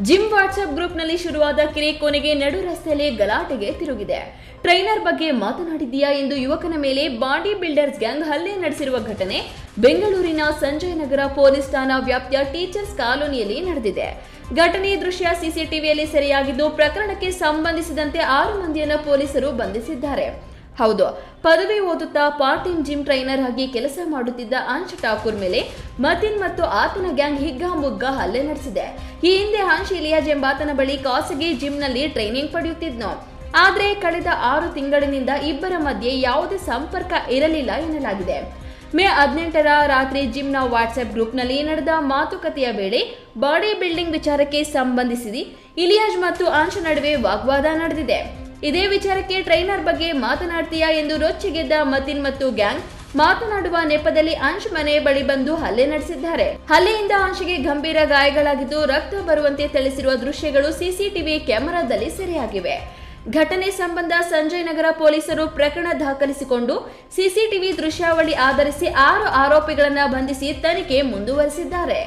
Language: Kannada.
ಜಿಮ್ ವಾಟ್ಸ್ಆಪ್ ಗ್ರೂಪ್ನಲ್ಲಿ ಶುರುವಾದ ಕಿರಿ ಕೊನೆಗೆ ನಡು ರಸ್ತೆಯಲ್ಲಿ ಗಲಾಟೆಗೆ ತಿರುಗಿದೆ. ಟ್ರೈನರ್ ಬಗ್ಗೆ ಮಾತನಾಡಿದ್ದೀಯಾ ಎಂದು ಯುವಕನ ಮೇಲೆ ಬಾಡಿ ಬಿಲ್ಡರ್ಸ್ ಗ್ಯಾಂಗ್ ಹಲ್ಲೆ ನಡೆಸಿರುವ ಘಟನೆ ಬೆಂಗಳೂರಿನ ಸಂಜಯ್ ನಗರ ಪೊಲೀಸ್ ಠಾಣಾ ವ್ಯಾಪ್ತಿಯ ಟೀಚರ್ಸ್ ಕಾಲೋನಿಯಲ್ಲಿ ನಡೆದಿದೆ. ಘಟನೆ ದೃಶ್ಯ ಸಿಸಿಟಿವಿಯಲ್ಲಿ ಸೆರೆಯಾಗಿದ್ದು, ಪ್ರಕರಣಕ್ಕೆ ಸಂಬಂಧಿಸಿದಂತೆ 6 ಮಂದಿಯನ್ನು ಪೊಲೀಸರು ಬಂಧಿಸಿದ್ದಾರೆ. ಹೌದು, ಪದವಿ ಓದುತ್ತಾ ಪಾರ್ಟ್ ಟೈಮ್ ಜಿಮ್ ಟ್ರೈನರ್ ಆಗಿ ಕೆಲಸ ಮಾಡುತ್ತಿದ್ದ ಅಂಶ್ ಠಾಕೂರ್ ಮೇಲೆ ಮತಿನ್ ಮತ್ತು ಆತನ ಗ್ಯಾಂಗ್ ಹಿಗ್ಗಾಮುಗ್ಗಾ ಹಲ್ಲೆ ನಡೆಸಿದೆ. ಈ ಹಿಂದೆ ಅಂಶ್ ಇಲಿಯಾಜ್ ಎಂಬಾತನ ಬಳಿ ಖಾಸಗಿ ಜಿಮ್ನಲ್ಲಿ ಟ್ರೈನಿಂಗ್ ಪಡೆಯುತ್ತಿದ್ನು. ಆದರೆ ಕಳೆದ 6 ತಿಂಗಳಿನಿಂದ ಇಬ್ಬರ ಮಧ್ಯೆ ಯಾವುದೇ ಸಂಪರ್ಕ ಇರಲಿಲ್ಲ ಎನ್ನಲಾಗಿದೆ. ಮೇ 18ರ ರಾತ್ರಿ ಜಿಮ್ನ ವಾಟ್ಸ್ಆಪ್ ಗ್ರೂಪ್ನಲ್ಲಿ ನಡೆದ ಮಾತುಕತೆಯ ವೇಳೆ ಬಾಡಿ ಬಿಲ್ಡಿಂಗ್ ವಿಚಾರಕ್ಕೆ ಸಂಬಂಧಿಸಿ ಇಲಿಯಾಜ್ ಮತ್ತು ಅಂಶ್ ನಡುವೆ ವಾಗ್ವಾದ ನಡೆದಿದೆ. ಇದೇ ವಿಚಾರಕ್ಕೆ ಟ್ರೈನರ್ ಬಗ್ಗೆ ಮಾತನಾಡ್ತೀಯಾ ಎಂದು ರೊಚ್ಚಿಗೆದ್ದ ಮತಿನ್ ಮತ್ತು ಗ್ಯಾಂಗ್ ಮಾತನಾಡುವ ನೆಪದಲ್ಲಿ ಅಂಶ್ ಮನೆ ಬಳಿ ಬಂದು ಹಲ್ಲೆ ನಡೆಸಿದ್ದಾರೆ. ಹಲ್ಲೆಯಿಂದ ಅಂಶ್ಗೆ ಗಂಭೀರ ಗಾಯಗಳಾಗಿದ್ದು, ರಕ್ತ ಬರುವಂತೆ ಥಳಿಸಿರುವ ದೃಶ್ಯಗಳು ಸಿಸಿಟಿವಿ ಕ್ಯಾಮೆರಾದಲ್ಲಿ ಸೆರೆಯಾಗಿವೆ. ಘಟನೆ ಸಂಬಂಧ ಸಂಜಯ್ ನಗರ ಪೊಲೀಸರು ಪ್ರಕರಣ ದಾಖಲಿಸಿಕೊಂಡು ಸಿಸಿಟಿವಿ ದೃಶ್ಯಾವಳಿ ಆಧರಿಸಿ 6 ಆರೋಪಿಗಳನ್ನು ಬಂಧಿಸಿ ತನಿಖೆ ಮುಂದುವರೆಸಿದ್ದಾರೆ.